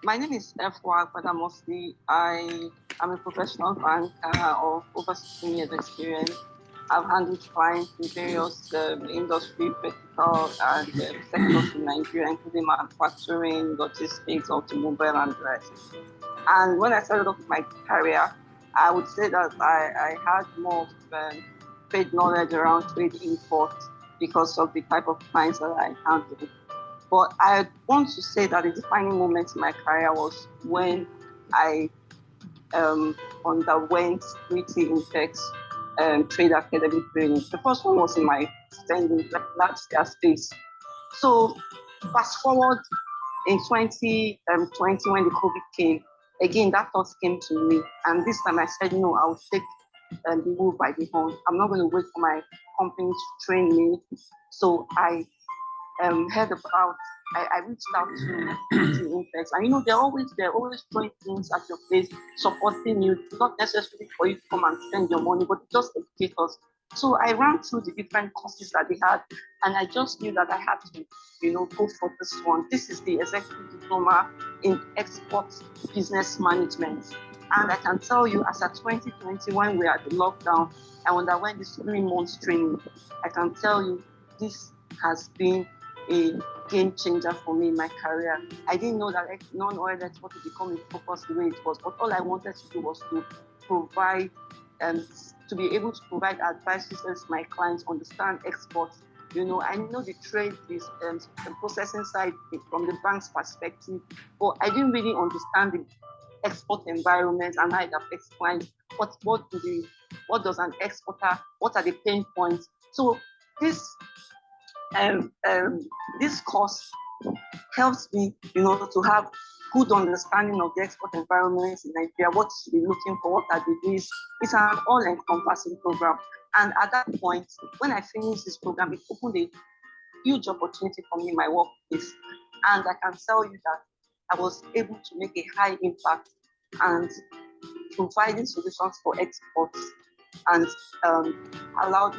My name is F1, but I am a professional banker of over 16 years experience. I've handled clients in various industry, vertical and sectors in Nigeria, including manufacturing, logistics, automobile, and the rest. And when I started off my career, I would say that I had more of trade knowledge around trade imports because of the type of clients that I handled. But I want to say that the defining moment in my career was when I underwent 3T Impex Trade Academy training. The first one was in my standing large scale space. So fast forward in 2020 when the COVID came, again that thought came to me, and this time I said no, I'll take the bull by the horn. I'm not going to wait for my company to train me. So I heard about. I reached out to Impex, and they're always throwing things at your face, supporting you, not necessarily for you to come and spend your money, but just educate us. So I ran through the different courses that they had, and I just knew that I had to, go for this one. This is the executive diploma in export business management. And I can tell you, as at 2020, when we are at the lockdown, I underwent this 3 months training. I can tell you, this has been a game changer for me in my career. I didn't know that non-oil export would become a focus the way it was, but all I wanted to do was to provide, to be able to provide advice to my clients understand exports. I know the trade is the processing side from the bank's perspective, but I didn't really understand the export environment and how it affects clients. What does an exporter? What are the pain points? So this course helps me, to have good understanding of the export environment in Nigeria, what to be looking for, what are the risks. It's an all-encompassing program. And at that point, when I finished this program, it opened a huge opportunity for me in my workplace. And I can tell you that I was able to make a high impact and providing solutions for exports, and allowed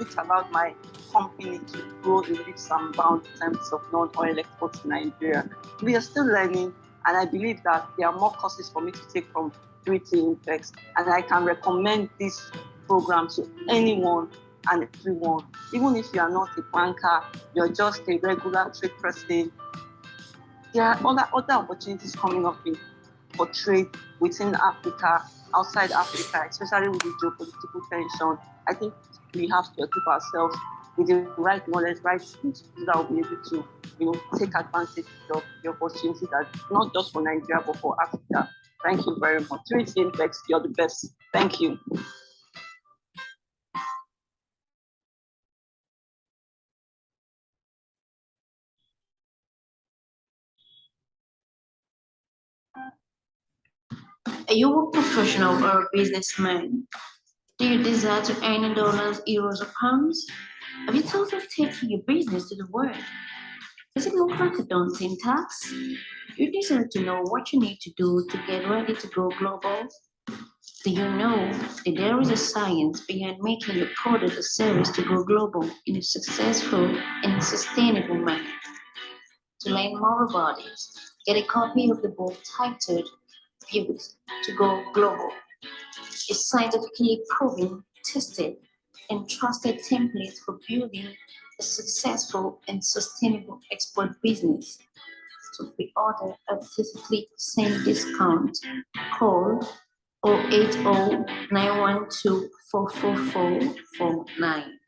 my company to grow in leaps and bounds in terms of non-oil exports in Nigeria. We are still learning, and I believe that there are more courses for me to take from 3T Impex, and I can recommend this program to anyone and everyone. Even if you are not a banker, you're just a regular trade person, there are other opportunities coming up for trade within Africa, outside Africa, especially with the geopolitical tension. I think we have to equip ourselves with the right knowledge, right skills, so that we'll be able to, take advantage of the opportunities that not just for Nigeria, but for Africa. Thank you very much. 3T Impex, you're the best. Thank you. Are you a professional or a businessman? Do you desire to earn dollars, euros, or pounds? Have you thought of taking your business to the world? Does it look like a daunting task? You desire to know what you need to do to get ready to go global? Do you know that there is a science behind making your product or service to go global in a successful and sustainable manner? To learn more about it, get a copy of the book titled Pivot to Go Global, a scientifically proven, tested, and trusted template for building a successful and sustainable export business. To pre-order at 33% discount, call 080-912-44449.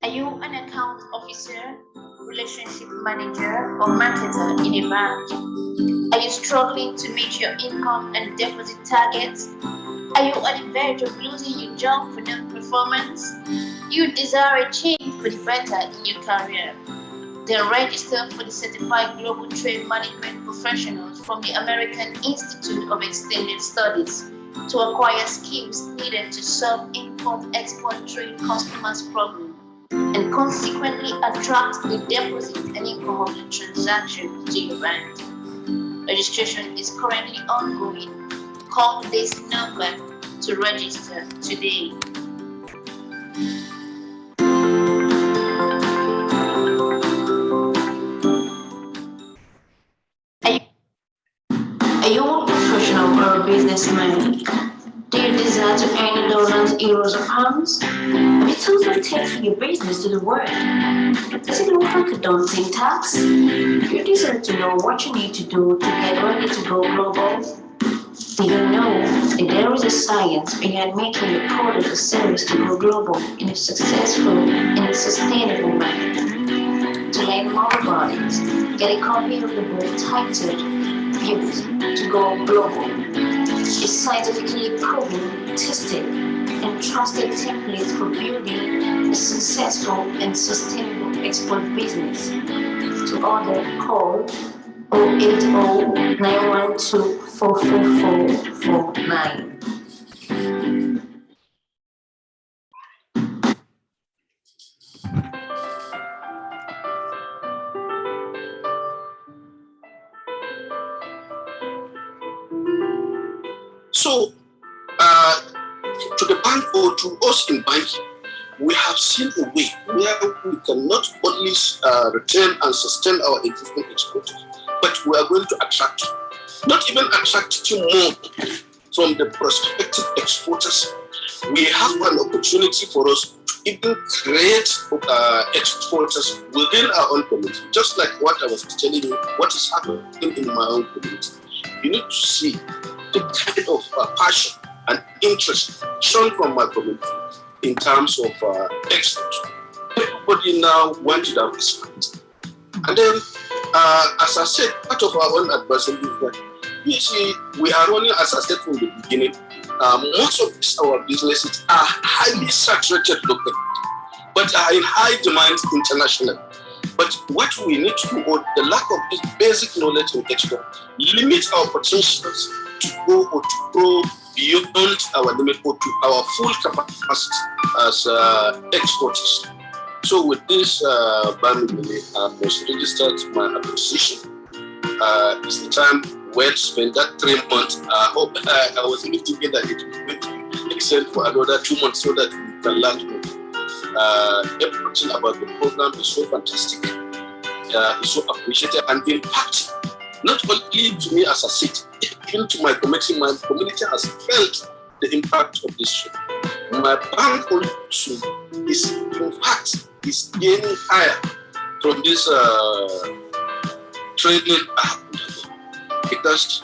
Are you an account officer, relationship manager, or marketer in a bank? Are you struggling to meet your income and deposit targets? Are you on the verge of losing your job for non-performance? You desire a change for the better in your career? Then register for the Certified Global Trade Management Professionals from the American Institute of Extended Studies to acquire skills needed to solve import-export trade customers' problems and consequently attract the deposit and income of the transaction to your bank. Registration is currently ongoing. Call this number to register today. Are you a professional or a businessman? Do you desire to earn dollars, euros, or pounds? Have you thought of taking your business to the world? Does it look like a daunting task? You desire to know what you need to do to get ready to go global? Do you know that there is a science behind making your product or service to go global in a successful and sustainable manner? To learn more about it, get a copy of the book titled Built to Go Global. A scientifically proven, tested, and trusted template for building a successful and sustainable export business. To order, call 080 912 44449. So, to the bank or to us in banking, we have seen a way where we can not only retain and sustain our existing exporters, but we are going to attract, not even attracting more from the prospective exporters. We have an opportunity for us to even create exporters within our own community, just like what I was telling you, what is happening in my own community. You need to see the kind of passion and interest shown from my community in terms of export. Everybody now wants to have respect. And then, as I said, part of our own advisory is that you see, we are running, as I said from the beginning, most of our businesses are highly saturated locally, but are in high demand internationally. But what we need to do, or the lack of this basic knowledge in export, limits our potentials to go or to grow beyond our limit or to our full capacity as exporters. So with this, I must register my appreciation. It's the time well spent, that 3 months. I hope I was even thinking that it would extend for another 2 months so that we can learn more. Everything about the program is so fantastic, it's so appreciated and impacting, not only to me as I sit, even to my community. My community has felt the impact of this show. My bank also is, in fact, is gaining higher from this training because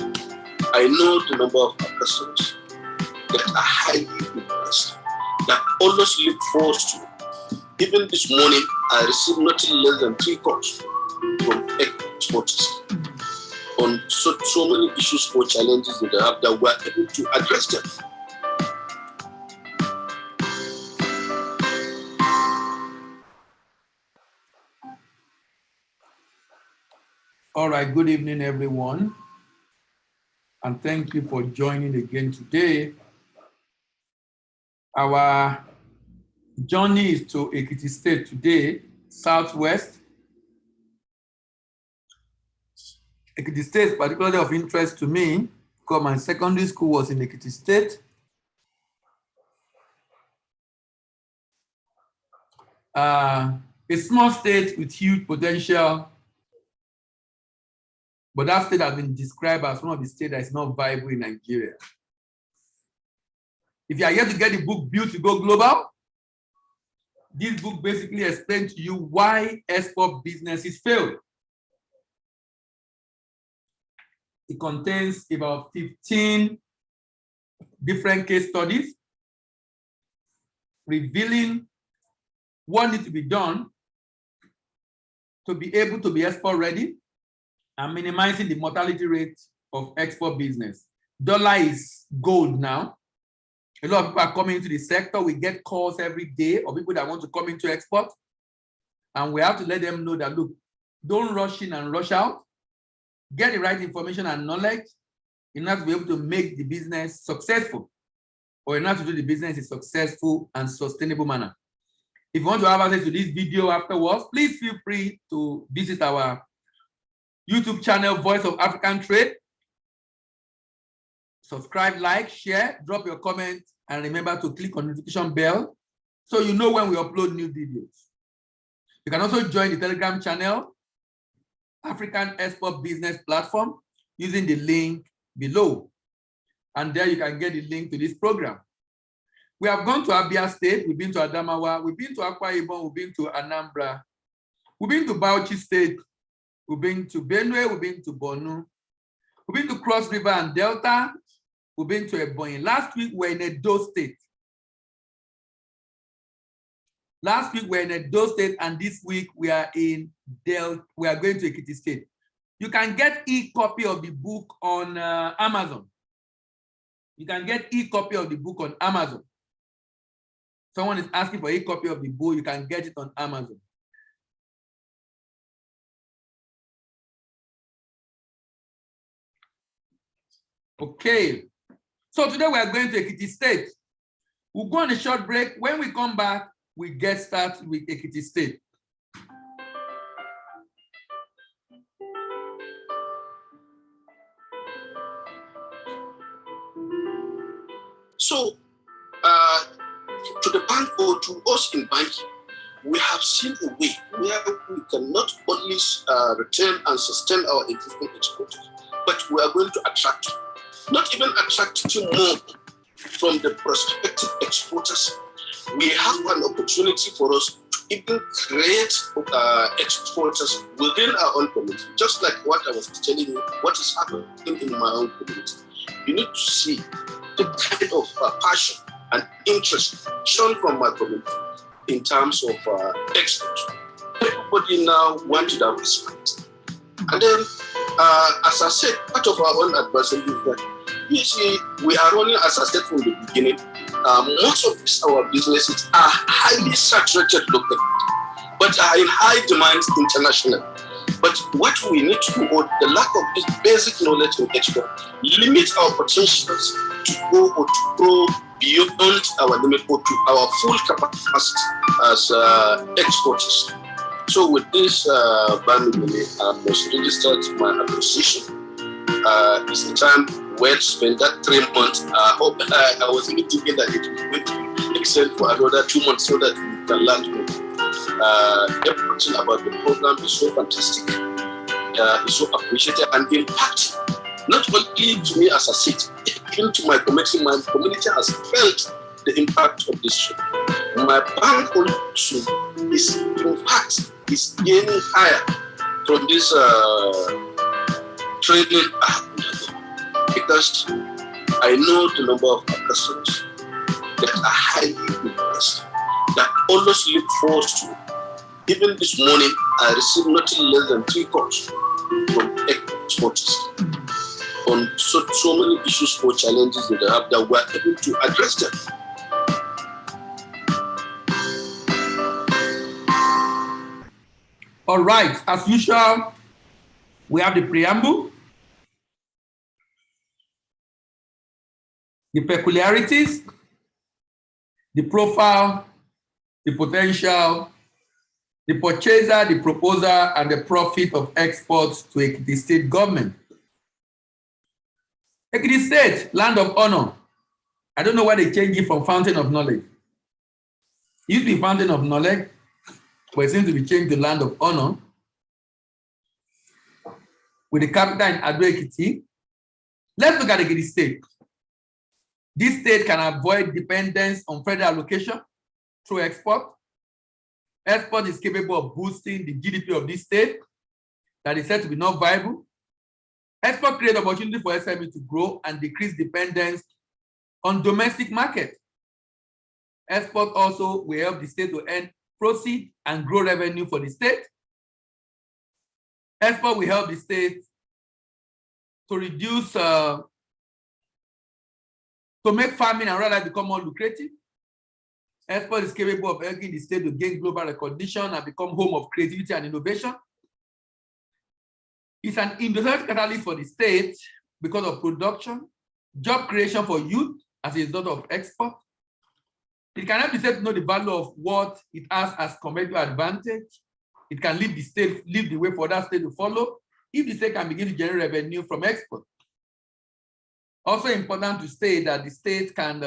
I know the number of customers that are highly impressed, that always look forward to. Even this morning, I received nothing less than 3 calls from exporters on so many issues or challenges that they have that we are able to address them. All right, good evening, everyone. And thank you for joining again today. Our journey is to Ekiti State today, Southwest. Ekiti State is particularly of interest to me because my secondary school was in Ekiti State. A small state with huge potential, but that state has been described as one of the states that is not viable in Nigeria. If you are here to get the book Built to Go Global, this book basically explains to you why export businesses fail. It contains about 15 different case studies revealing what needs to be done to be able to be export ready and minimizing the mortality rate of export business. Dollar is gold now. A lot of people are coming into the sector. We get calls every day of people that want to come into export. And we have to let them know that, look, don't rush in and rush out. Get the right information and knowledge in order to be able to make the business successful, or in order to do the business in a successful and sustainable manner. If you want to have access to this video afterwards, please feel free to visit our YouTube channel, Voice of African Trade. Subscribe, like, share, drop your comment, and remember to click on the notification bell so you know when we upload new videos. You can also join the Telegram channel, African Export Business Platform, using the link below. And there you can get the link to this program. We have gone to Abia State, we've been to Adamawa, we've been to Akwa Ibom, we've been to Anambra, we've been to Bauchi State, we've been to Benue, we've been to Borno, we've been to Cross River and Delta, we've been to Ebonyi. Last week, we were in Edo State. Last week, we were in Edo State, and this week, we are going to Ekiti State. You can get e-copy of the book on Amazon. You can get e-copy of the book on Amazon. Someone is asking for a copy of the book, you can get it on Amazon. Okay, so today we are going to Ekiti State. We'll go on a short break. When we come back, we get started with Ekiti State. So, to the bank or to us in banking, we have seen a way where we can not only return and sustain our existing exporters, but we are going to attract, not even attract more from the prospective exporters. We have an opportunity for us to even create exporters within our own community, just like what I was telling you, what is happening in my own community. You need to see the kind of passion and interest shown from my community in terms of export. Everybody now wants that respect. And then, as I said, part of our own advisory is that, you see, we are running, as I said from the beginning, most of our businesses are highly saturated locally, but are in high demand internationally. But what we need to do, or the lack of this basic knowledge in export, limits our potentials to go or to grow beyond our limit or to our full capacity as exporters. So with this, Bamili, I must register my appreciation. It's the time well spent, that 3 months. I hope I was even thinking that it was going to extend for another 2 months so that we can learn more. Everything about the program is so fantastic, it's so appreciated and impactful. Not only to me as a city, even to my community. My community has felt the impact of this show. My bank also is, in fact, is gaining higher from this training because I know the number of our customers that are highly impressed, that always look forward to. Even this morning, I received nothing less than 3 calls from exporters on so many issues or challenges that they have that we're able to address them. All right, as usual, we have the preamble, the peculiarities, the profile, the potential, the purchaser, the proposer, and the profit of exports to Ekiti State government. Ekiti State, land of honor. I don't know why they changed it from fountain of knowledge. It used to be fountain of knowledge, but it seems to be changed to land of honor. With the capital in Ado Ekiti. Let's look at Ekiti State. This state can avoid dependence on federal allocation through export. Export is capable of boosting the GDP of this state that is said to be not viable. Export creates opportunity for SME to grow and decrease dependence on domestic market. Export also will help the state to earn proceeds and grow revenue for the state. Export will help the state to reduce, to make farming and rural life become more lucrative. Export is capable of helping the state to gain global recognition and become home of creativity and innovation. It's an industrial catalyst for the state because of production, job creation for youth as a result of export. It can help the state to know the value of what it has as competitive advantage. It can lead the state, lead the way for that state to follow if the state can begin to generate revenue from export. Also important to say that the state can,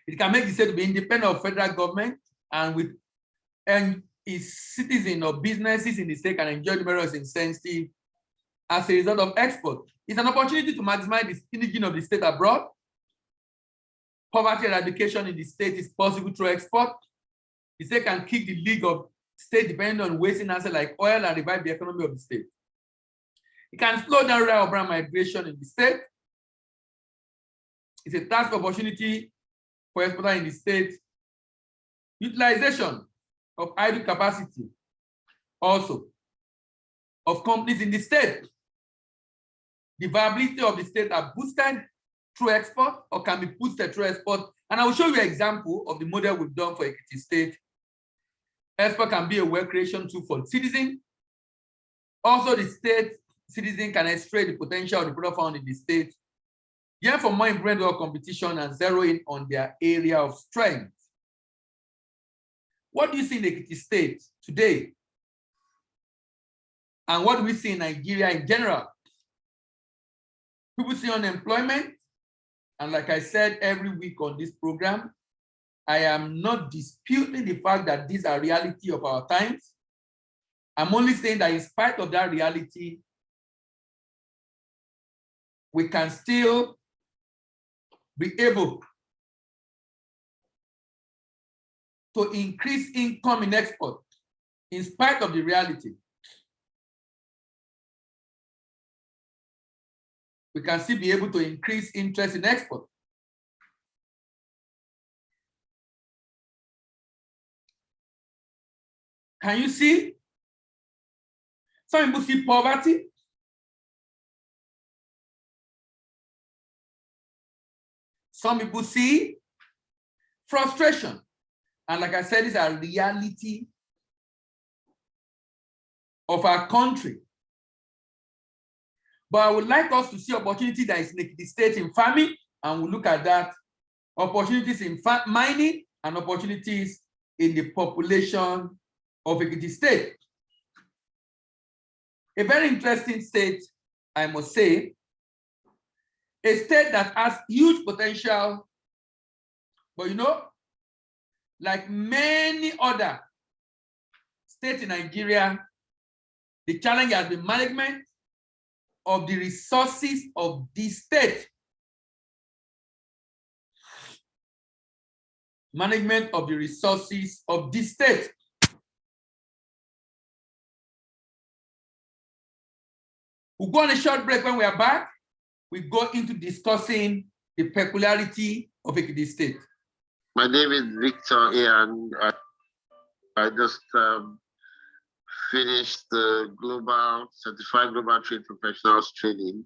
it can make the state to be independent of federal government and its citizens or businesses in the state can enjoy numerous incentives as a result of export. It's an opportunity to maximize the indigenous of the state abroad. Poverty eradication in the state is possible through export. The state can kick the league of state depending on wasting assets like oil and revive the economy of the state. It can slow down rural urban migration in the state. It's a task opportunity for exporters in the state. Utilization of idle capacity also of companies in the state. The viability of the state are boosted through export or can be boosted through export. And I will show you an example of the model we've done for Ekiti State. Export can be a wealth creation tool for citizens. Also, the state citizen can extract the potential of the product found in the state, yearn for more improvement of competition and zero in on their area of strength. What do you see in the Ekiti State today? And what do we see in Nigeria in general? People see unemployment. And like I said every week on this program, I am not disputing the fact that these are reality of our times. I'm only saying that in spite of that reality, we can still be able to increase income in export in spite of the reality. We can still be able to increase interest in export. Can you see? Some people see poverty. Some people see frustration. And like I said, it's a reality of our country. But I would like us to see opportunity that is in the state in farming, and we'll look at that. Opportunities in mining and opportunities in the population of Ekiti State. A very interesting state, I must say. A state that has huge potential, but you know, like many other states in Nigeria, the challenge has been management of the resources of this state. Management of the resources of this state. We'll go on a short break. When we are back, we go into discussing the peculiarity of Ekiti State. My name is Victor A, and I just finished the Certified Global Trade Professionals training.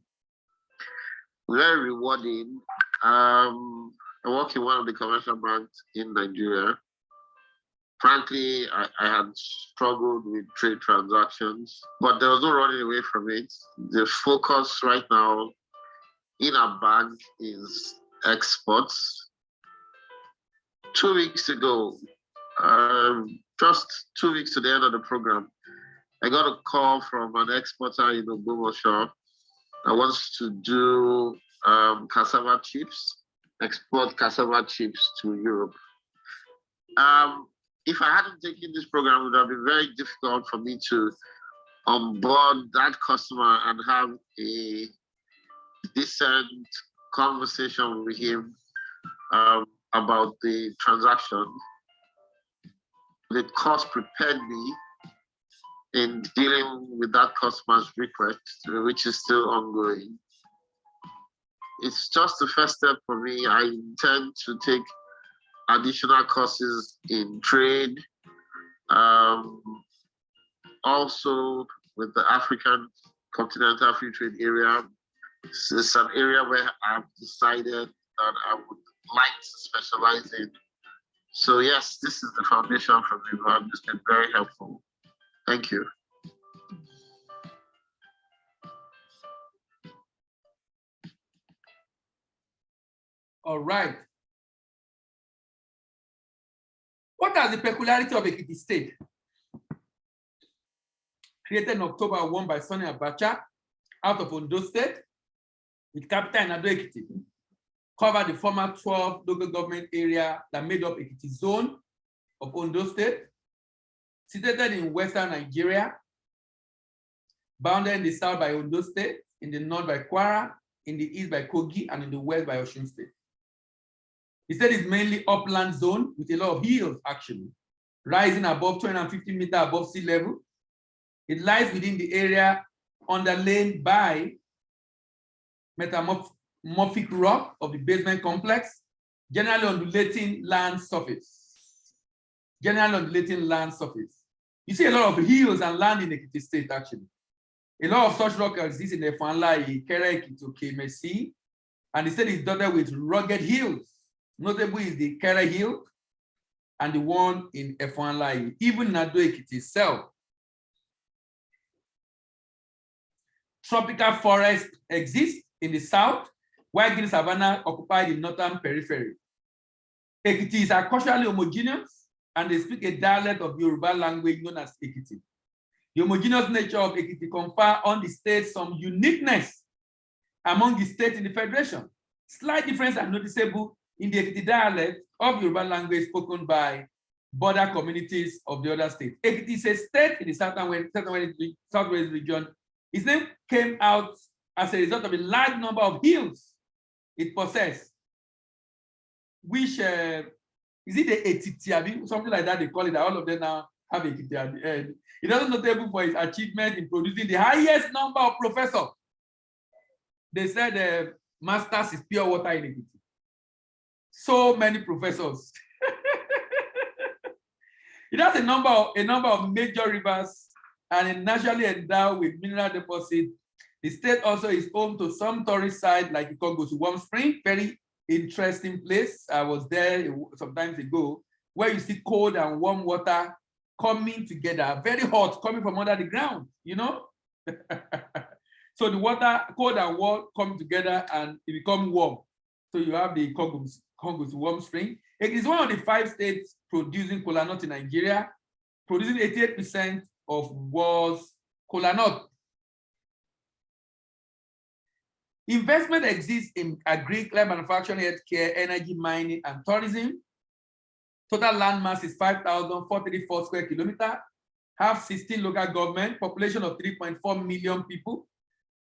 Very rewarding. I work in one of the commercial banks in Nigeria. Frankly, I had struggled with trade transactions, but there was no running away from it. The focus right now in our bank is exports. 2 weeks ago, just 2 weeks to the end of the program, I got a call from an exporter in Ogbomoso that wants to do cassava chips, export cassava chips to Europe. If I hadn't taken this program, it would have been very difficult for me to onboard that customer and have a decent conversation with him about the transaction. The course prepared me in dealing with that customer's request, which is still ongoing. It's just the first step for me. I intend to take additional courses in trade, also with the African Continental Free Trade Area. It's an area where I've decided that I would like to specialize in. So yes, this is the foundation for me, and it's been very helpful. Thank you. All right. What are the peculiarity of Ekiti State? Created in October 1 by Sonny Abacha out of Ondo State, with capital in Ado-Ekiti, covered the former 12 local government area that made up Ekiti zone of Ondo State, situated in Western Nigeria. bounded in the south by Ondo State, in the north by Kwara, in the east by Kogi, and in the west by Osun State. The state is mainly upland zone with a lot of hills, actually, rising above 250 meters above sea level. It lies within the area underlain by metamorphic rock of the basement complex, generally undulating land surface. Generally undulating land surface. You see a lot of hills and land in Ekiti State, actually. A lot of such rock exists in the Efanla, Ikere, Ekiti, Okemesi, and the state is dotted with rugged hills. Notable is the Ikere Hill and the one in Efanla, even in Ado Ekiti itself. Tropical forest exists in the south, while green savanna occupy the northern periphery. Ekiti is culturally homogeneous, and they speak a dialect of Yoruba language known as Ekiti. The homogeneous nature of Ekiti confer on the state some uniqueness among the states in the federation. Slight difference are noticeable in the Ekiti dialect of Yoruba language spoken by border communities of the other states. Ekiti is a state in the southwest region. Its name came out as a result of a large number of hills it possessed, which is it the Etiti, something like that they call it, that all of them now have Ekiti at the end. It is also notable for its achievement in producing the highest number of professors. They said masters is pure water in Ekiti. So many professors. It has a number of major rivers and is naturally endowed with mineral deposits. The state also is home to some tourist sites like Ikongo's Warm Spring, very interesting place. I was there some time ago, where you see cold and warm water coming together, very hot, coming from under the ground, you know? So the water, cold and warm, come together and it becomes warm. So you have the Ikongo's Warm Spring. It is one of the 5 states producing kola nut in Nigeria, producing 88% of world's kola nut. Investment exists in agriculture, manufacturing, healthcare, energy, mining, and tourism. Total land mass is 5,434 square kilometers, have 16 local government, population of 3.4 million people,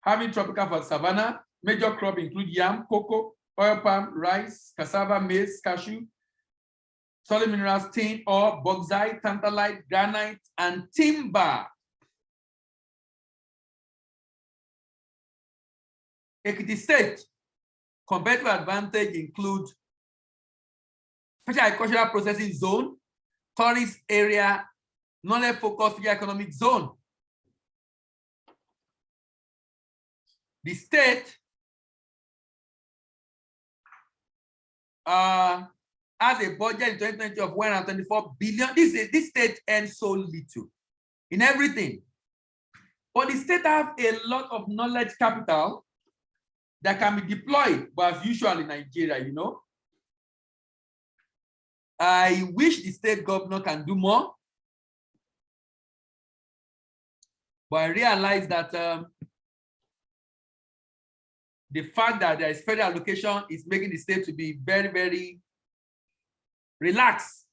having tropical savanna. Major crops include yam, cocoa, oil palm, rice, cassava, maize, cashew, solid minerals, tin, ore, bauxite, tantalite, granite, and timber. Ekiti State competitive advantage include special agricultural processing zone, tourist area, knowledge-focused economic zone. The state has a budget in 2020 of 124 billion. This state earns so little in everything. But the state has a lot of knowledge capital that can be deployed, but as usual in Nigeria, you know. I wish the state governor can do more, but I realize that the fact that there is federal allocation is making the state to be very, very relaxed.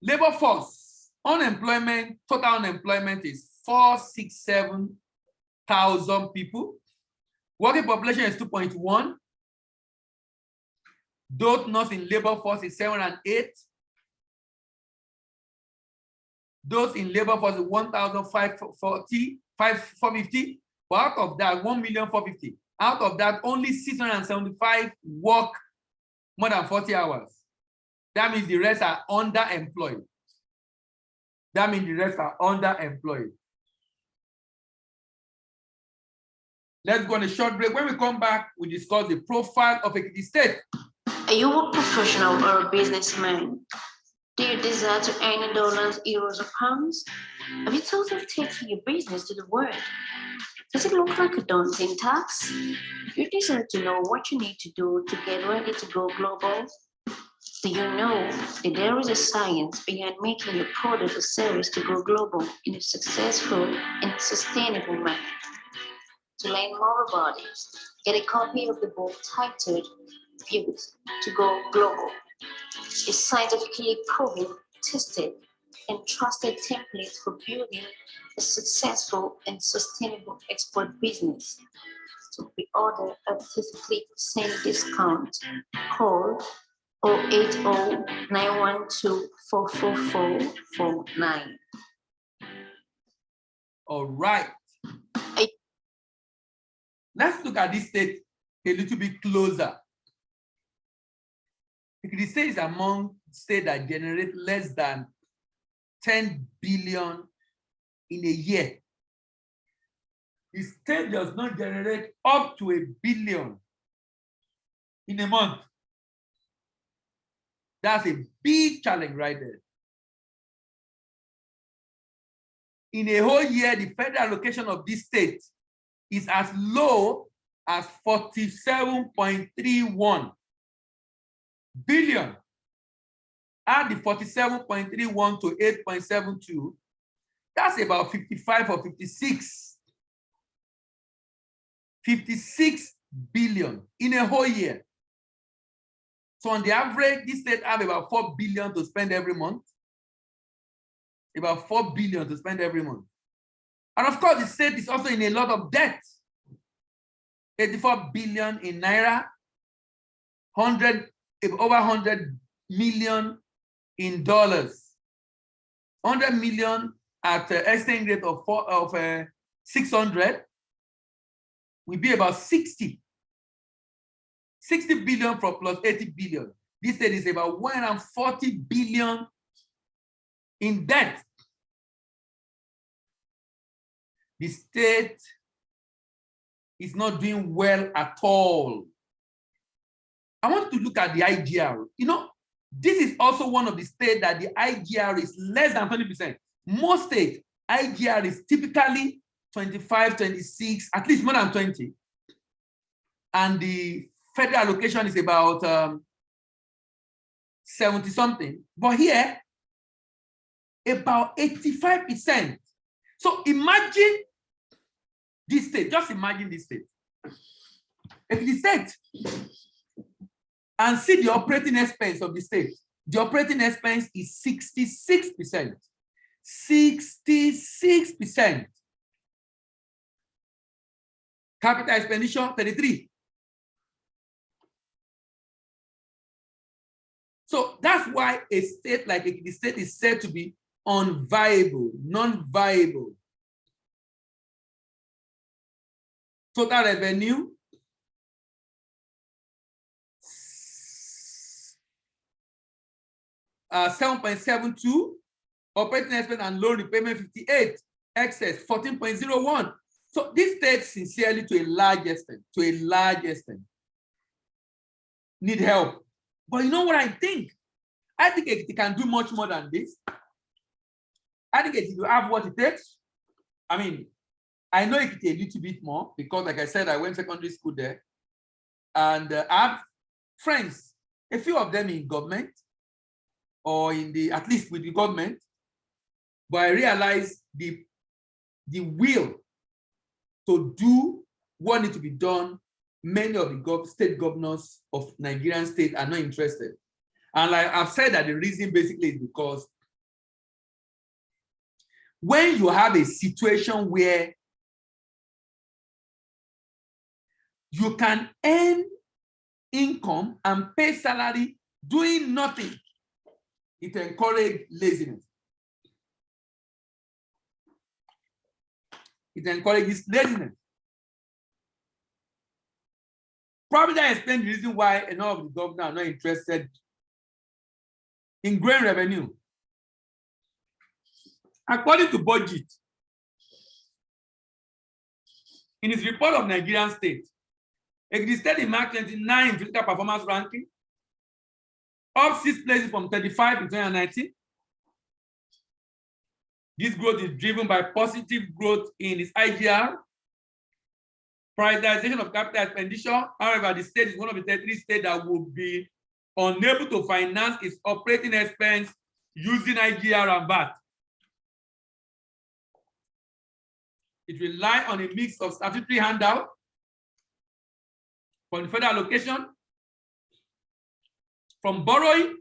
Labor force. Unemployment, total unemployment is 467,000 people. Working population is 2.1. Those not in labor force is 708. Those in labor force is 1,550. But out of that, 1,450,000. Out of that, only 675 work more than 40 hours. That means the rest are underemployed. That means the rest are underemployed. Let's go on a short break. When we come back, we discuss the profile of Ekiti State. Are you a professional or a businessman? Do you desire to earn dollars, euros, or pounds? Have you thought of taking your business to the world? Does it look like a daunting task? You desire to know what you need to do to get ready to go global? Do you know that there is a science behind making your product or service to go global in a successful and sustainable manner? To learn more about it, get a copy of the book titled Built to Go Global a scientifically proven, tested, and trusted template for building a successful and sustainable export business. To pre-order at 33% discount, call 080-912-44449. All right. Let's look at this state a little bit closer. Ekiti State is among states that generate less than 10 billion in a year. The state does not generate up to $1 billion in a month. That's a big challenge right there. In a whole year, the federal allocation of this state is as low as 47.31 billion. Add the 47.31 to 8.72, that's about 55 or 56 billion in a whole year. So on the average, this state have about 4 billion to spend every month. About 4 billion to spend every month. And of course, the state is also in a lot of debt. 84 billion in Naira, over 100 million in dollars. 100 million at exchange rate of 600 will be about 60 billion from plus 80 billion. This state is about 140 billion in debt. The state is not doing well at all. I want to look at the IGR. You know, this is also one of the states that the IGR is less than 20%. Most states, IGR is typically 25, 26, at least more than 20. And the federal allocation is about 70 something. But here, about 85%. So imagine this state, just imagine this state. If the state and see the operating expense of the state, the operating expense is 66%. 66%. Capital expenditure, 33. So that's why a state like the state is said to be unviable, non-viable. Total revenue, $7.72, operating expense and loan repayment 58, excess 14.01. So this state sincerely to a large extent, need help. But you know what I think? I think it can do much more than this. I think it will have what it takes. I mean, I know it a little bit more because, like I said, I went secondary school there, and I have friends, a few of them in government or in the, at least with the government. But I realized the will to do what needs to be done. Many of the state governors of Nigerian state are not interested. And like I've said that the reason basically is because when you have a situation where you can earn income and pay salary doing nothing, it encourages laziness. It encourages laziness. Probably that explains the reason why a lot of the governors are not interested in growing revenue. According to budget, in his report of Nigerian state, Ekiti State in March 29 physical performance ranking, up 6 places from 35 in 2019. This growth is driven by positive growth in its IGR, prioritization of capital expenditure. However, the state is one of the 33 states that will be unable to finance its operating expense using IGR and VAT. It relies on a mix of statutory handout from the federal allocation, from borrowing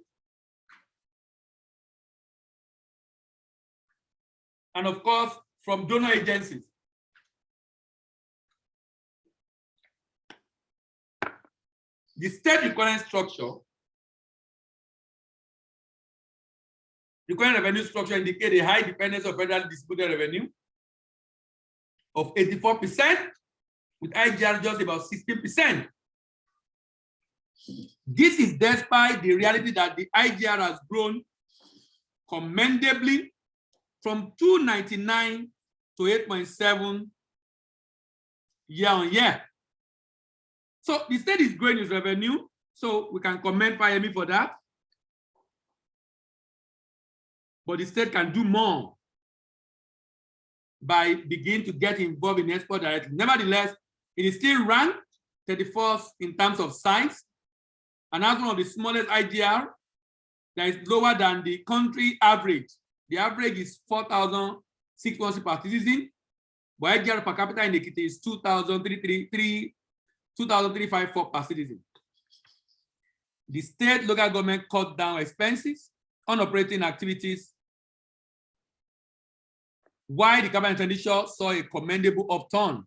and of course, from donor agencies. The state recurrent structure, recurrent revenue structure indicates a high dependence of federal distributed revenue of 84%, with IGR just about 16%. This is despite the reality that the IGR has grown commendably from 299 to 8.7 year on year. So the state is growing its revenue, so we can commend Fayemi for that. But the state can do more by beginning to get involved in export directly. Nevertheless, it is still ranked 31st in terms of size, and as one of the smallest IGR that is lower than the country average. The average is 4,616 per citizen, but IGR per capita in Ekiti is 2,354 per citizen. The state local government cut down expenses on operating activities, while the capital expenditure saw a commendable upturn.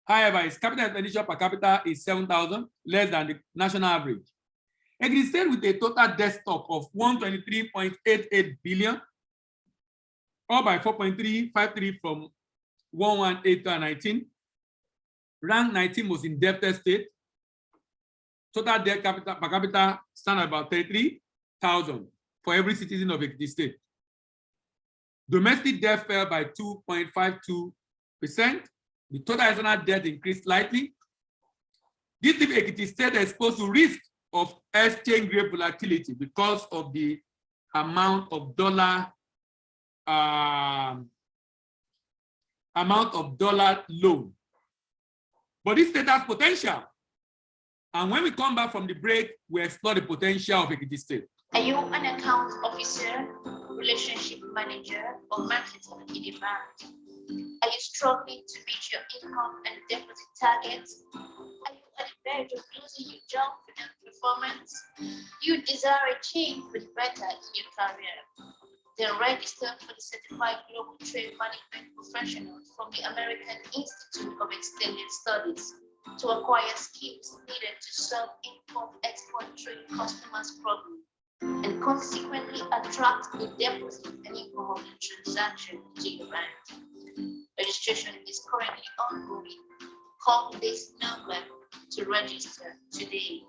However, its capital expenditure per capita is 7,000, less than the national average. Ekiti State, with a total debt stock of 123.88 billion, up by 4.353 from 118 ranked 19 most indebted state. Total debt capita per capita stand at about 33,000 for every citizen of Ekiti State. Domestic debt fell by 2.52%. The total external debt increased slightly. This leaves Ekiti State exposed to risk of exchange rate volatility because of the amount of dollar loan. But this state has potential. And when we come back from the break, we explore the potential of Ekiti State. Are you an account officer, relationship manager, or marketer in a bank? Are you struggling to meet your income and deposit targets? Are you at the verge of losing your job for performance? You desire a change for the better in your career? Then register for the Certified Global Trade Management Professionals from the American Institute of Extended Studies to acquire skills needed to solve import-export trade customers' problems and consequently attract the deposit and income of the transaction to your bank. Registration is currently ongoing. Call this number to register today.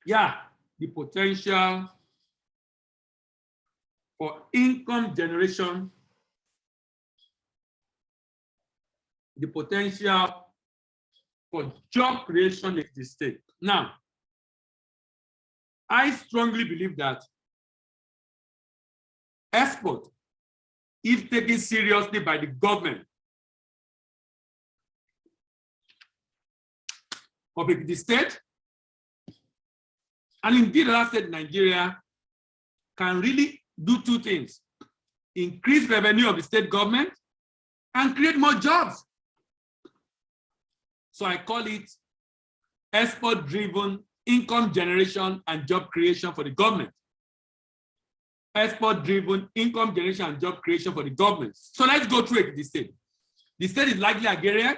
Yeah, the potential for income generation, the potential for job creation in the state. Now, I strongly believe that export, if taken seriously by the government of the state, and indeed other state in Nigeria, can really do two things: increase revenue of the state government and create more jobs. So I call it export-driven income generation and job creation for the government. Export-driven income generation and job creation for the government. So let's go through it, the state. The state is largely agrarian.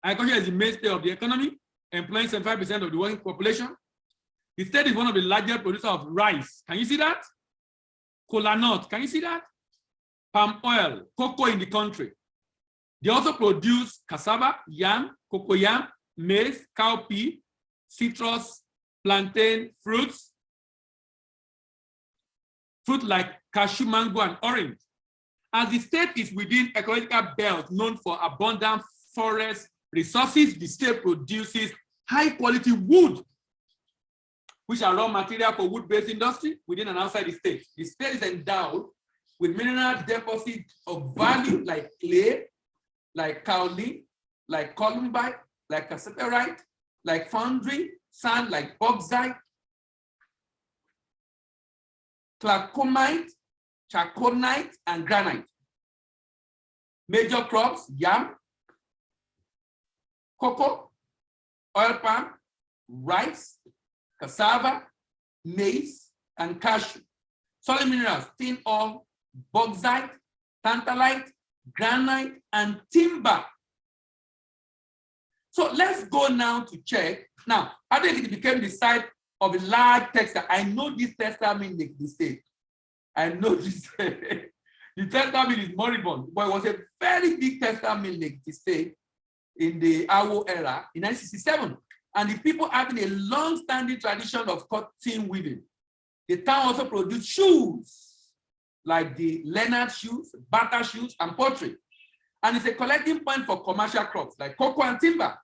Agriculture is the mainstay of the economy, employing 75% of the working population. The state is one of the largest producers of rice. Can you see that? Kola nut, can you see that? Palm oil, cocoa in the country. They also produce cassava, yam, cocoyam, maize, cowpea, citrus, plantain, fruits, fruit like cashew, mango, and orange. As the state is within ecological belt known for abundant forest resources, the state produces high-quality wood, which are raw material for wood-based industry within and outside the state. The state is endowed with mineral deposits of value like clay, like kaolin, like columbite, like cassiterite, like foundry, sand like bauxite, clarkomite, chalconite, and granite. Major crops, yam, cocoa, oil palm, rice, cassava, maize, and cashew. Solid minerals, tin ore, bauxite, tantalite, granite, and timber. So let's go now to check. Now, I think it became the site of a large textile. I know this textile mill in the state. I know this. The textile mill is moribund, but it was a very big textile mill in the state in the Awo era in 1967. And the people having a long-standing tradition of cotton weaving. The town also produced shoes, like the Leonard shoes, Bata shoes, and pottery. And it's a collecting point for commercial crops like cocoa and timber.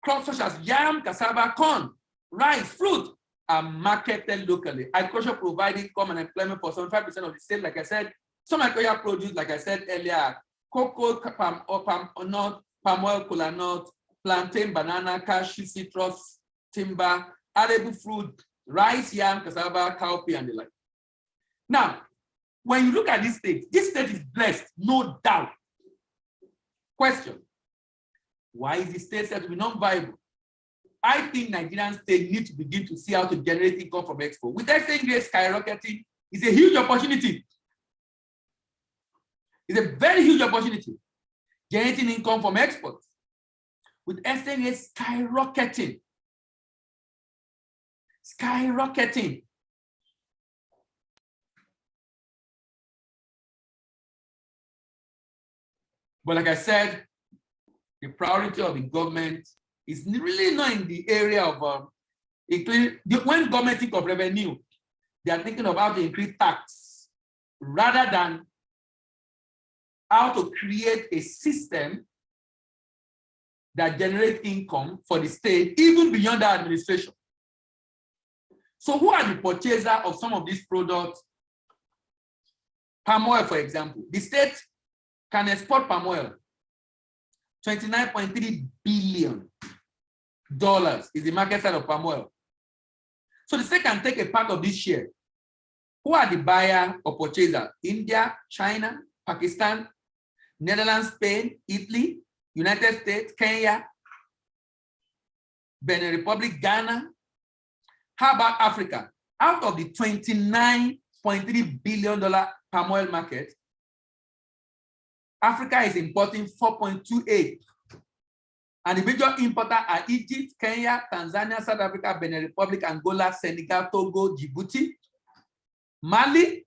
Crops such as yam, cassava, corn, rice, fruit are marketed locally. Agriculture provides income and employment for 75% of the state. Like I said, some agricultural produce, like I said earlier, cocoa, palm oil, cola nut, plantain, banana, cashew, citrus, timber, arable fruit, rice, yam, cassava, cowpea, and the like. Now, when you look at this state is blessed, no doubt. Question: why is the state said to be non-viable? I think Nigerian state need to begin to see how to generate income from export. With exchange rate skyrocketing, it's a huge opportunity. It's a very huge opportunity, generating income from exports. With exchange rate skyrocketing. But like I said, the priority of the government is really not in the area of when government think of revenue, they are thinking of how to increase tax rather than how to create a system that generates income for the state, even beyond the administration. So who are the purchasers of some of these products? Palm oil, for example. The state can export palm oil. $29.3 billion is the market size of palm oil. So the state can take a part of this share. Who are the buyer or purchaser? India, China, Pakistan, Netherlands, Spain, Italy, United States, Kenya, Benin Republic, Ghana. How about Africa? Out of the $29.3 billion palm oil market, Africa is importing 4.28. And the major importers are Egypt, Kenya, Tanzania, South Africa, Benin Republic, Angola, Senegal, Togo, Djibouti, Mali.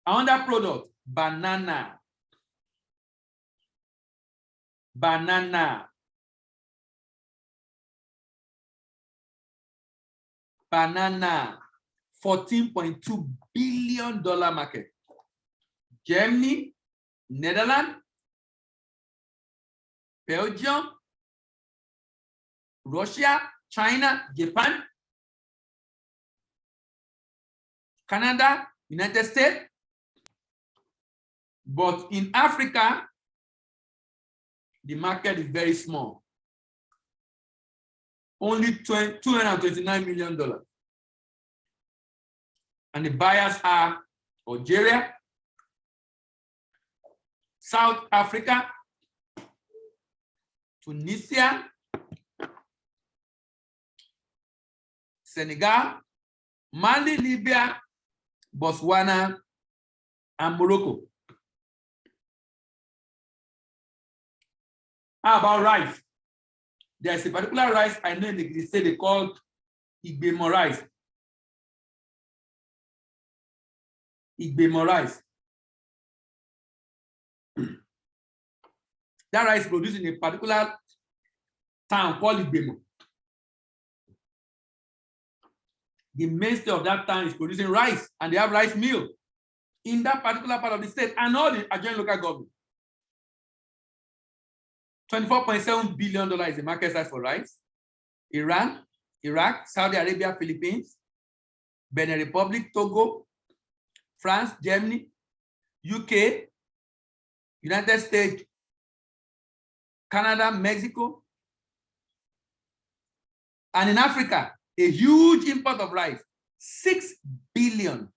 Another product, banana. Banana. Banana. $14.2 billion market. Germany, Netherlands, Belgium, Russia, China, Japan, Canada, United States. But in Africa, the market is very small. Only $229 million. And the buyers are Algeria, South Africa, Tunisia, Senegal, Mali, Libya, Botswana, and Morocco. How about rice? There's a particular rice I know in the state they called Igbemo rice. Igbemo rice. That rice is produced in a particular town called Igbemo. The mainstay of that town is producing rice, and they have rice mill in that particular part of the state and all the adjoining local government. $24.7 billion is the market size for rice. Iran, Iraq, Saudi Arabia, Philippines, Benin Republic, Togo, France, Germany, UK, United States, Canada, Mexico. And in Africa, a huge import of rice, $6 billion.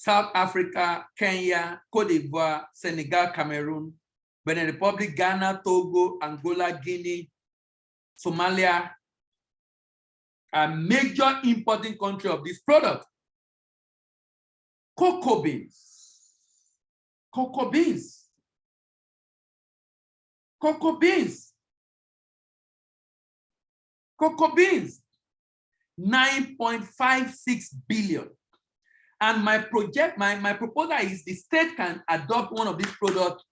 South Africa, Kenya, Cote d'Ivoire, Senegal, Cameroon, Benin Republic, Ghana, Togo, Angola, Guinea, Somalia, a major importing country of this product. Cocoa beans. Cocoa beans. Cocoa beans. Cocoa beans. 9.56 billion. And my proposal is the state can adopt one of these products,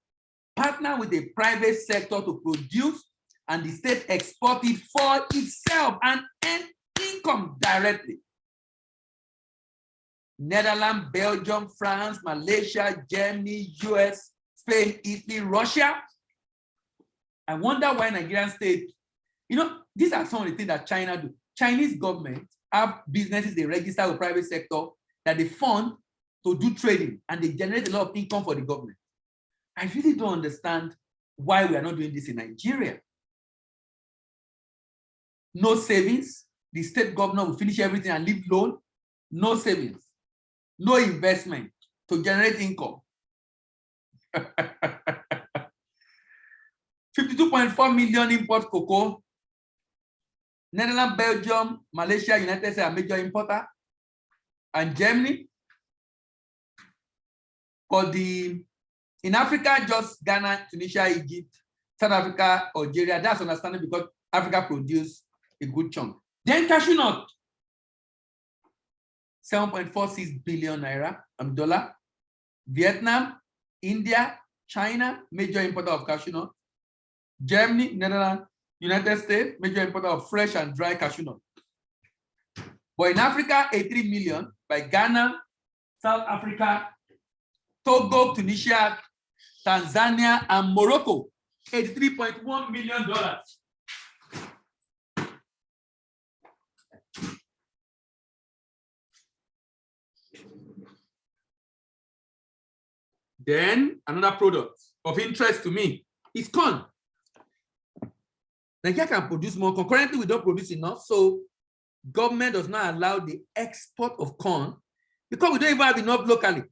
partner with the private sector to produce, and the state export it for itself and earn income directly. Netherlands, Belgium, France, Malaysia, Germany, US, Spain, Italy, Russia. I wonder why Nigerian state, these are some of the things that China do. Chinese government have businesses they register with private sector that they fund to do trading, and they generate a lot of income for the government. I really don't understand why we are not doing this in Nigeria. No savings. The state governor will finish everything and leave loan. No savings. No investment to generate income. 52.4 million import cocoa. Netherlands, Belgium, Malaysia, United States are major importer. And Germany. In Africa, just Ghana, Tunisia, Egypt, South Africa, Algeria. That's understandable because Africa produces a good chunk. Then cashew nut, 7.46 billion naira dollar. Vietnam, India, China, major importer of cashew nut. Germany, Netherlands, United States, major importer of fresh and dry cashew nut. But in Africa, 83 million by Ghana, South Africa, Togo, Tunisia, Tanzania, and Morocco. $83.1 million. Then another product of interest to me is corn. Nigeria can produce more. Concurrently, we don't produce enough, so government does not allow the export of corn because we don't even have enough locally.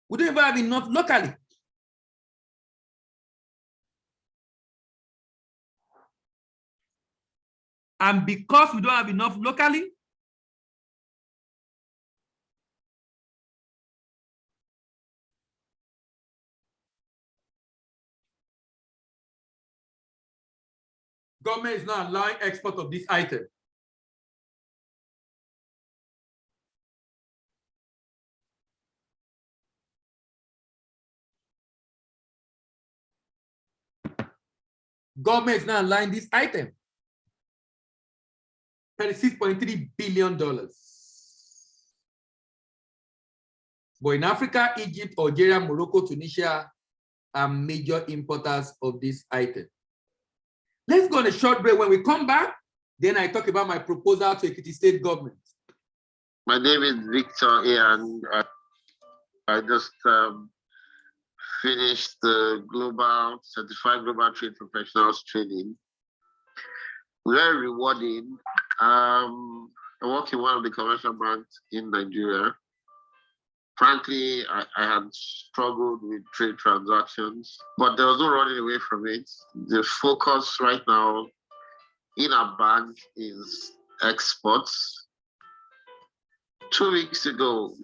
We don't even have enough locally. And because we don't have enough locally, government is not allowing export of this item. Government is not allowing this item. $36.3 billion. But in Africa, Egypt, Algeria, Morocco, Tunisia are major importers of this item. Let's go on a short break. When we come back, then I talk about my proposal to Ekiti State government. My name is Victor, and I just finished the Certified Global Trade Professionals training. Very rewarding. I work in one of the commercial banks in Nigeria. Frankly, I had struggled with trade transactions, but there was no running away from it. The focus right now in our bank is exports. 2 weeks ago,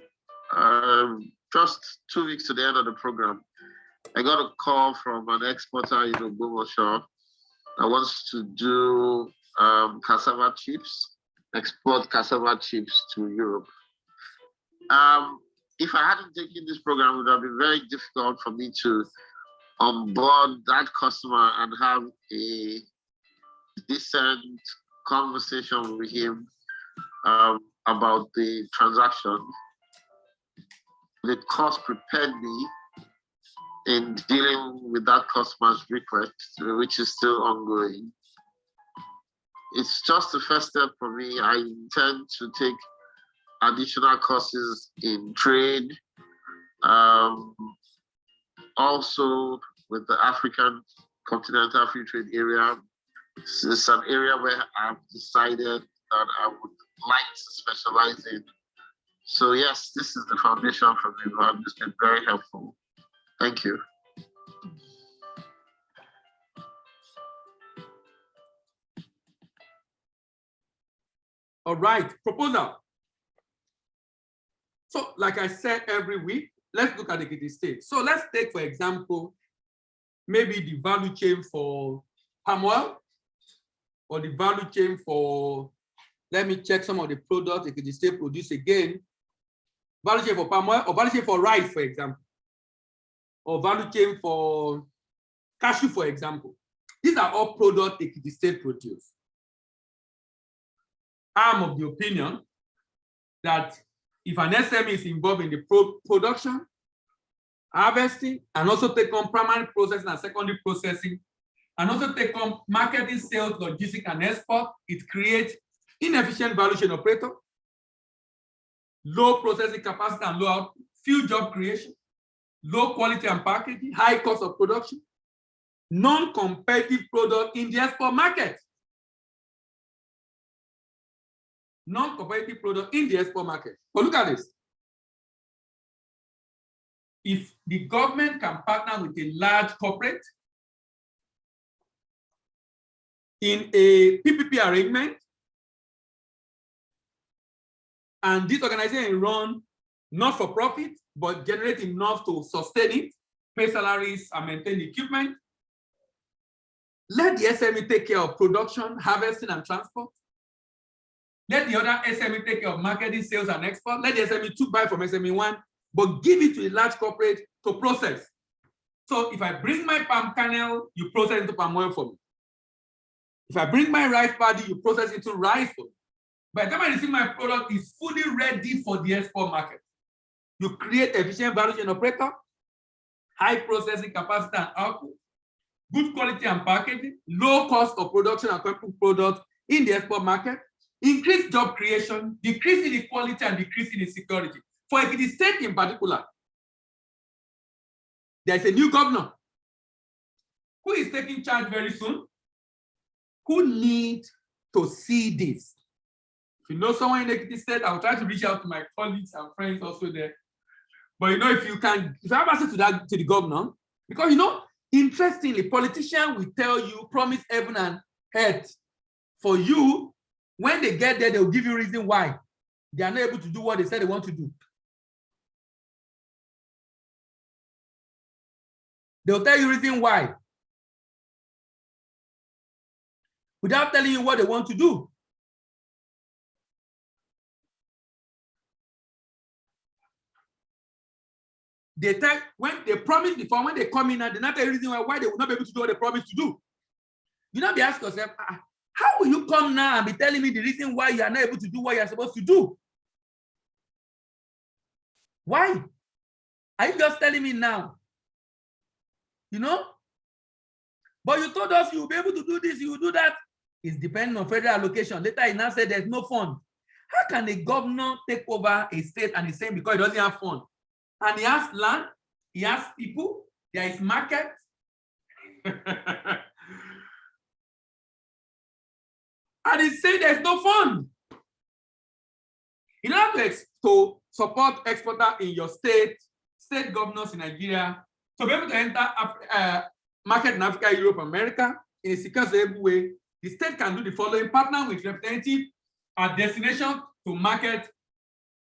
just 2 weeks to the end of the program, I got a call from an exporter in Ogbomoso that wants to do cassava chips, export cassava chips to Europe. If I hadn't taken this program, it would have been very difficult for me to onboard that customer and have a decent conversation with him about the transaction. The course prepared me in dealing with that customer's request, which is still ongoing. It's just the first step for me. I intend to take additional courses in trade, also with the African Continental Free Trade Area, It's an area where I've decided that I would like to specialize in. So yes, this is the foundation for me, and it's been very helpful. Thank you. All right, proposal. So like I said every week, let's look at the Ekiti state. So let's take, for example, maybe the value chain for palm oil, or the value chain for, let me check some of the products Ekiti state produce again. Value chain for palm oil, or value chain for rice, for example, or value chain for cashew, for example. These are all products Ekiti state produce. I'm of the opinion that if an SME is involved in the production, harvesting, and also take on primary processing and secondary processing, and also take on marketing, sales, logistics, and export, it creates inefficient value chain operator, low processing capacity and low output, few job creation, low quality and packaging, high cost of production, non-competitive product in the export market. Non-competitive product in the export market. But look at this. If the government can partner with a large corporate in a PPP arrangement, and this organization run not for profit, but generate enough to sustain it, pay salaries and maintain equipment, let the SME take care of production, harvesting, and transport. Let the other SME take care of marketing, sales, and export. Let the SME 2 buy from SME 1, but give it to a large corporate to process. So if I bring my palm kernel, you process into palm oil for me. If I bring my rice paddy, you process into rice for me. By the time I receive my product, is fully ready for the export market. You create efficient value chain operator, high processing capacity and output, good quality and packaging, low cost of production and products in the export market, increase job creation, decrease inequality, and decrease insecurity. For Ekiti state in particular, there's a new governor who is taking charge very soon, who need to see this. If you know someone in Ekiti state, I'll try to reach out to my colleagues and friends also there. But you know, if you have access to that, to the governor, because you know, interestingly, politicians will tell you, promise heaven and earth for you. When they get there, they'll give you a reason why they are not able to do what they said they want to do. They'll tell you reason why without telling you what they want to do. They tell, when they promise before, when they come in, and they not tell you reason why they will not be able to do what they promised to do. You not be asking yourself, how will you come now and be telling me the reason why you are not able to do what you are supposed to do? Why? Are you just telling me now? You know? But you told us you will be able to do this, you will do that. It's depending on federal allocation. Later, he now said there's no fund. How can a governor take over a state and he's saying because he doesn't have fund? And he has land, he has people, there is market. And he said there's no fund. In order to support exporter in your state governors in Nigeria, to be able to enter market in Africa, Europe, America in a secure way, the state can do the following: partner with representative at destination to market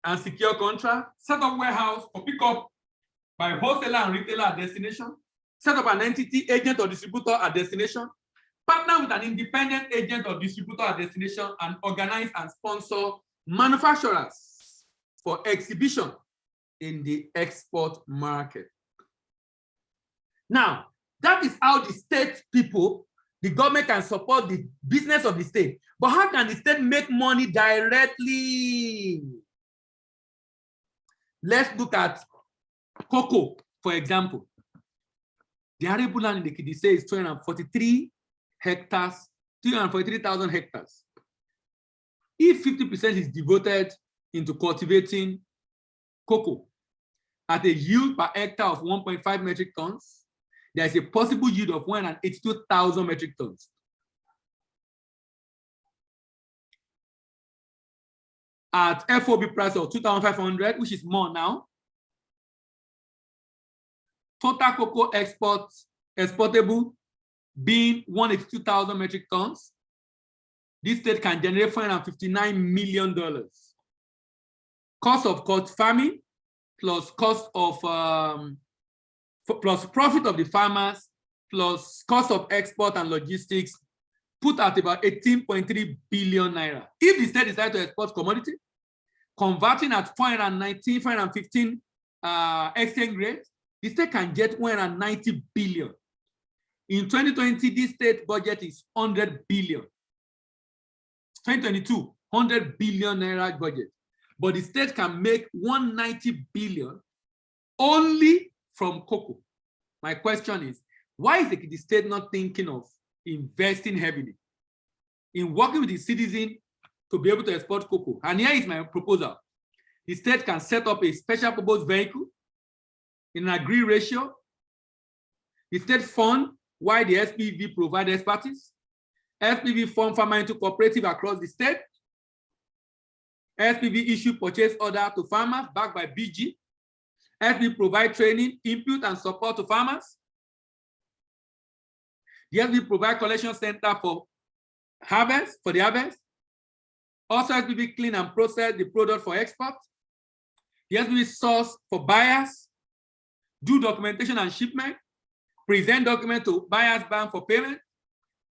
and secure contract, set up warehouse for pickup by wholesaler and retailer at destination, set up an entity, agent or distributor at destination, partner with an independent agent or distributor at destination, and organize and sponsor manufacturers for exhibition in the export market. Now, that is how the state people, the government can support the business of the state. But how can the state make money directly? Let's look at cocoa, for example. The arable land in the Ekiti is 243 hectares, 243,000 hectares. If 50% is devoted into cultivating cocoa at a yield per hectare of 1.5 metric tons, there is a possible yield of 182,000 metric tons. at FOB price of 2,500, which is more now. Total cocoa exportable being 182,000 metric tons. This state can generate $459 million. Cost of cod farming plus cost of plus profit of the farmers plus cost of export and logistics put at about 18.3 billion naira. If the state decides to export commodity, converting at 419, 415 exchange rate, the state can get 190 billion. In 2020, this state budget is 100 billion. 2022, 100 billion naira budget. But the state can make 190 billion only from cocoa. My question is, why is the state not thinking of investing heavily in working with the citizen to be able to export cocoa? And here is my proposal. The state can set up a special purpose vehicle in an agree ratio. The state fund while the SPV provide expertise. SPV form farmer into cooperative across the state. SPV issue purchase order to farmers backed by BG. SPV provide training, input, and support to farmers. The SPV provide collection center for harvest, for the harvest. Also, SPV clean and process the product for export. The SPV source for buyers, do documentation and shipment, present document to buyers bank for payment,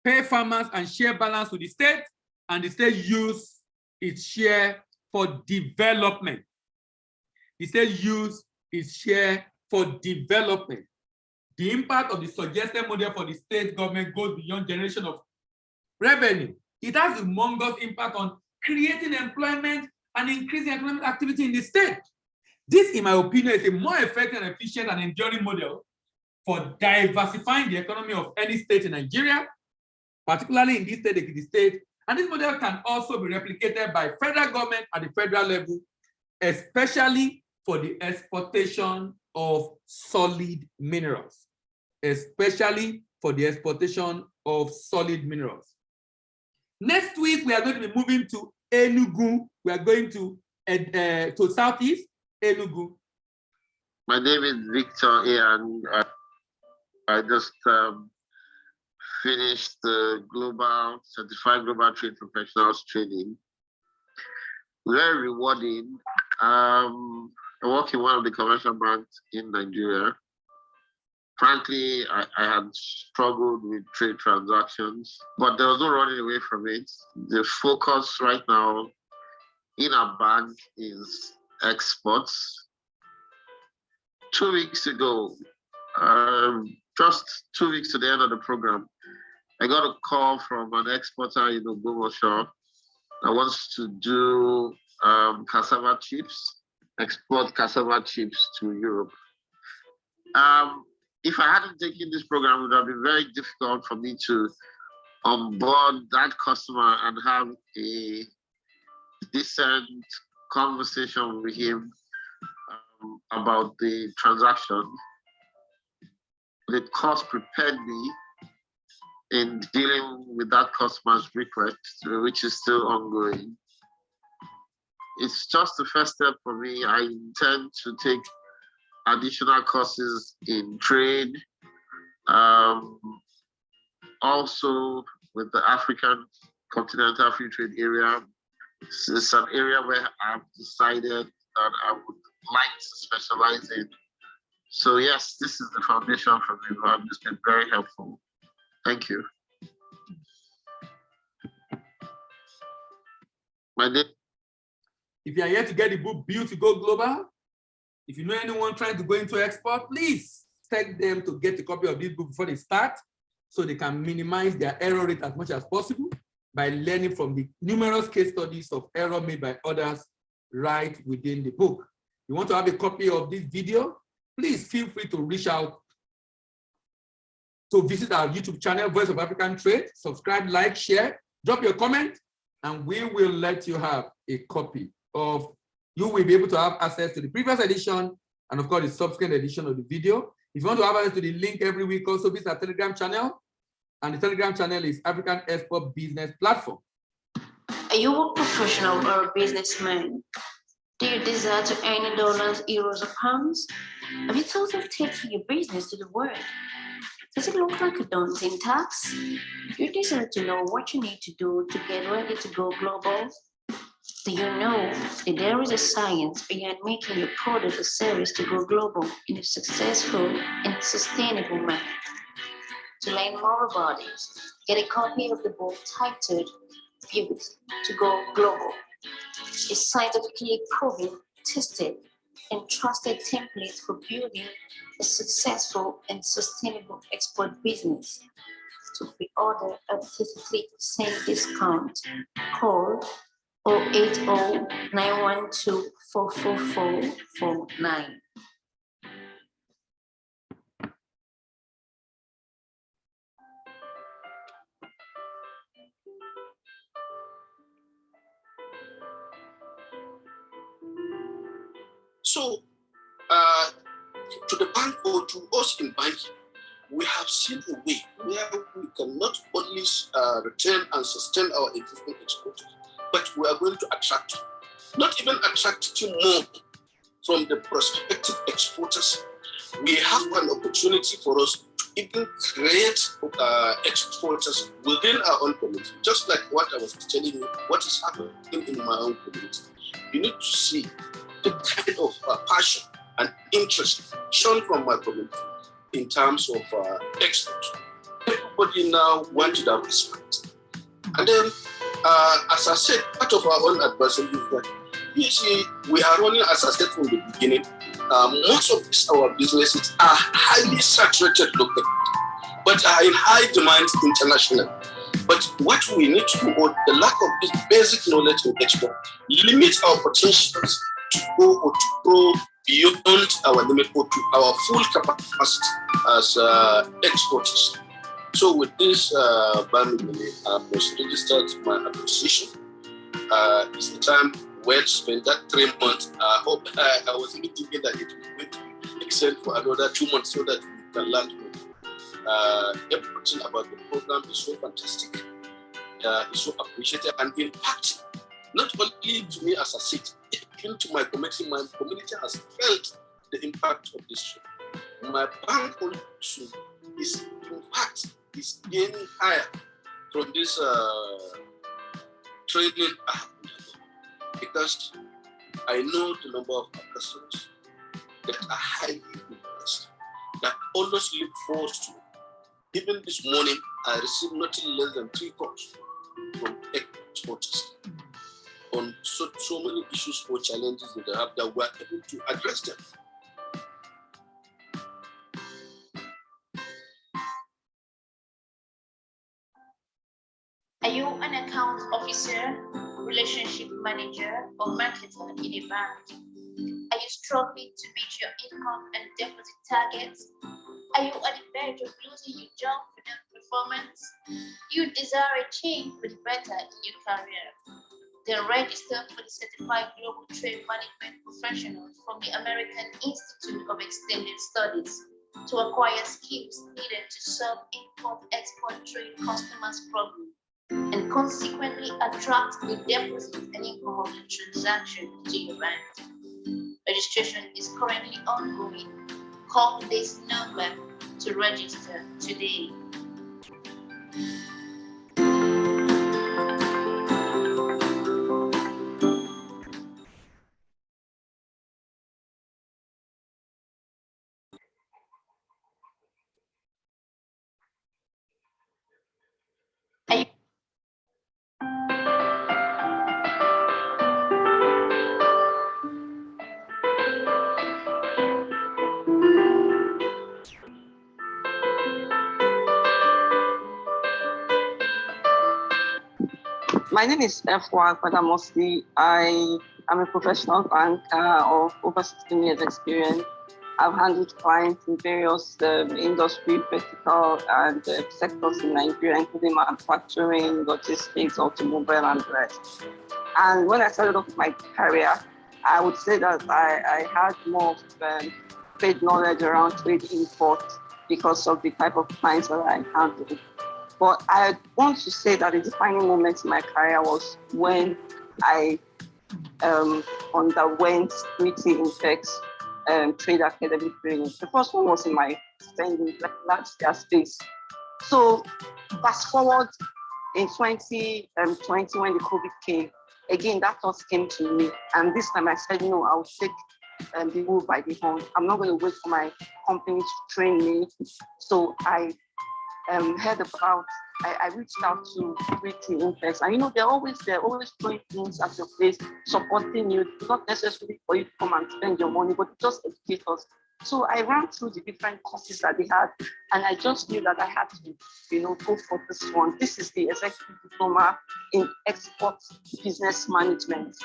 pay farmers and share balance with the state, and the state use its share for development. The state use its share for development. The impact of the suggested model for the state government goes beyond generation of revenue. It has a humongous impact on creating employment and increasing economic activity in the state. This, in my opinion, is a more effective and efficient and enduring model for diversifying the economy of any state in Nigeria, particularly in this state, Ekiti state. And this model can also be replicated by federal government at the federal level, especially for the exportation of solid minerals, especially for the exportation of solid minerals. Next week, we are going to be moving to Enugu. We are going to Southeast Enugu. My name is Victor and I just finished the Certified Global Trade Professionals training. Very rewarding. I work in one of the commercial banks in Nigeria. Frankly, I had struggled with trade transactions, but there was no running away from it. The focus right now in our bank is exports. 2 weeks ago, just 2 weeks to the end of the program, I got a call from an exporter in Ogbomoso that wants to do cassava chips, export cassava chips to Europe. If I hadn't taken this program, it would have been very difficult for me to onboard that customer and have a decent conversation with him about the transaction. The course prepared me in dealing with that customer's request, which is still ongoing. It's just the first step for me. I intend to take additional courses in trade, also with the African Continental Free Trade Area. It's an area where I've decided that I would like to specialize in. So yes, this is the foundation for me. It's been very helpful. Thank you. If you are here to get the book Built to Go Global, if you know anyone trying to go into export, please take them to get a copy of this book before they start, so they can minimize their error rate as much as possible by learning from the numerous case studies of error made by others right within the book. If you want to have a copy of this video, please feel free to reach out to visit our YouTube channel, Voice of African Trade. Subscribe, like, share, drop your comment, and we will let you have a copy of. You will be able to have access to the previous edition and, of course, the subsequent edition of the video. If you want to have access to the link every week, also visit our Telegram channel. And the Telegram channel is African Export Business Platform. Are you a professional or a businessman? Do you desire to earn dollars, euros, or pounds? Have you thought of taking your business to the world? Does it look like a daunting task? Do you desire to know what you need to do to get ready to go global? Do you know that there is a science behind making your product or service to go global in a successful and sustainable manner? To learn more about it, get a copy of the book titled Pivot to Go Global, a scientifically proven, tested, and trusted template for building a successful and sustainable export business. To pre-order at 33% discount, call 080-912-44449. So, to the bank or to us in banking, we have seen a way where we can not only retain and sustain our existing exporters, but we are going to attract, not even attract more from the prospective exporters. We have an opportunity for us to even create exporters within our own community, just like what I was telling you, what is happening in my own community. You need to see the kind of passion and interest shown from my community in terms of export. Everybody now wants to diversify. And then, as I said, part of our own advisory is that, you see, we are running, as I said from the beginning, most of our businesses are highly saturated locally, but are in high demand internationally. But what we need to do, or the lack of this basic knowledge in export, limits our potentials to go or to grow beyond our limit or to our full capacity as exporters. So with this, I must register my appreciation. It's the time well spent, that 3 months. I hope I was even thinking that it was going to be extended for another 2 months so that we can learn more. Everything about the program is so fantastic. It's so appreciated and impacting, not only to me as a city, even to my community. My community has felt the impact of this show. My bank also is, in fact, is gaining higher from this training because I know the number of our customers that are highly impressed, that always look forward to. Even this morning, I received nothing less than 3 calls from exporters on so many issues or challenges that they have that we're able to address them. Are you an account officer, relationship manager, or marketer in a bank? Are you struggling to meet your income and deposit targets? Are you on the verge of losing your job for non-performance? You desire a change for the better in your career? Then register for the Certified Global Trade Management Professionals from the American Institute of Extended Studies to acquire skills needed to serve import-export trade customers' problems and consequently attract the deposit and income of the transaction to your bank. Registration is currently ongoing. Call this number to register today. My name is F1 Kwadamosi. I am a professional banker of over 16 years experience. I've handled clients in various industry, vertical, and sectors in Nigeria, including manufacturing, logistics, automobile, and the rest. And when I started off my career, I would say that I had more trade knowledge around trade import because of the type of clients that I handled. But I want to say that the defining moment in my career was when I underwent 3T Impex Trade Academy training. The first one was in my spending last year space. So fast forward in 2020 when the COVID came, again, that thought came to me. And this time I said, no, I'll take the bull by the horn. I'm not going to wait for my company to train me. So I heard about, I reached out to 3T Impex, and they're always throwing things at your face, supporting you, not necessarily for you to come and spend your money, but just educate us. So I ran through the different courses that they had, and I just knew that I had to, go for this one. This is the executive diploma in export business management.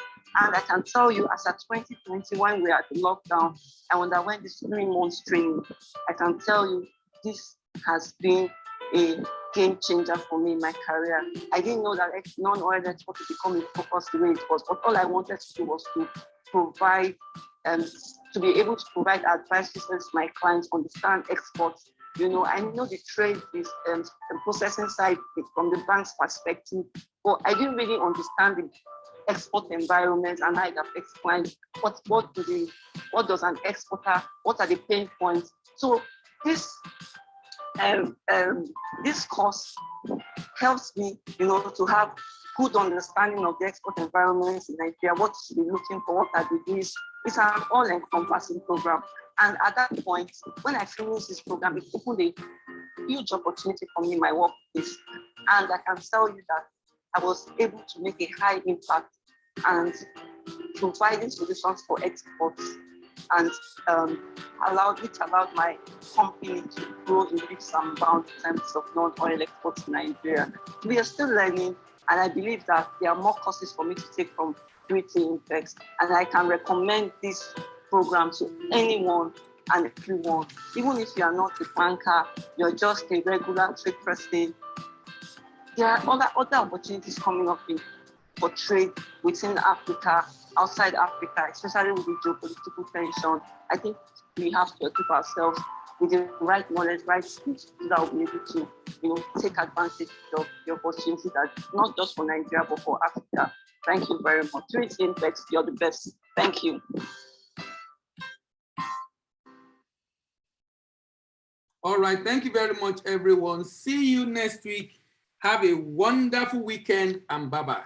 And I can tell you, as at 2020, when we are at the lockdown, I underwent this 3 months training. I can tell you, this has been a game changer for me in my career. I didn't know that non-oil export would become a focus the way it was, but all I wanted to do was to provide, to be able to provide advice to my clients, understand exports. I know the trade is the processing side from the bank's perspective, but I didn't really understand the export environment, and I have explained what does an exporter, what are the pain points. So this course helps me, to have good understanding of the export environment in Nigeria, what to be looking for, what are the needs. It's an all-encompassing program. And at that point, when I finished this program, it opened a huge opportunity for me in my workplace. And I can tell you that I was able to make a high impact and providing solutions for exports, and allowed my company to grow in leaps and bounds in terms of non-oil exports in Nigeria. We are still learning, and I believe that there are more courses for me to take from 3T Impex, and I can recommend this program to anyone and everyone. Even if you are not a banker, you're just a regular trade person, there are other opportunities coming up for trade within Africa, outside Africa, especially with the geopolitical tension. I think we have to equip ourselves with the right knowledge, right skills, so that we'll be able to, take advantage of the opportunities that not just for Nigeria, but for Africa. Thank you very much. 3T Impex, you're the best. Thank you. All right, thank you very much, everyone. See you next week. Have a wonderful weekend, and bye-bye.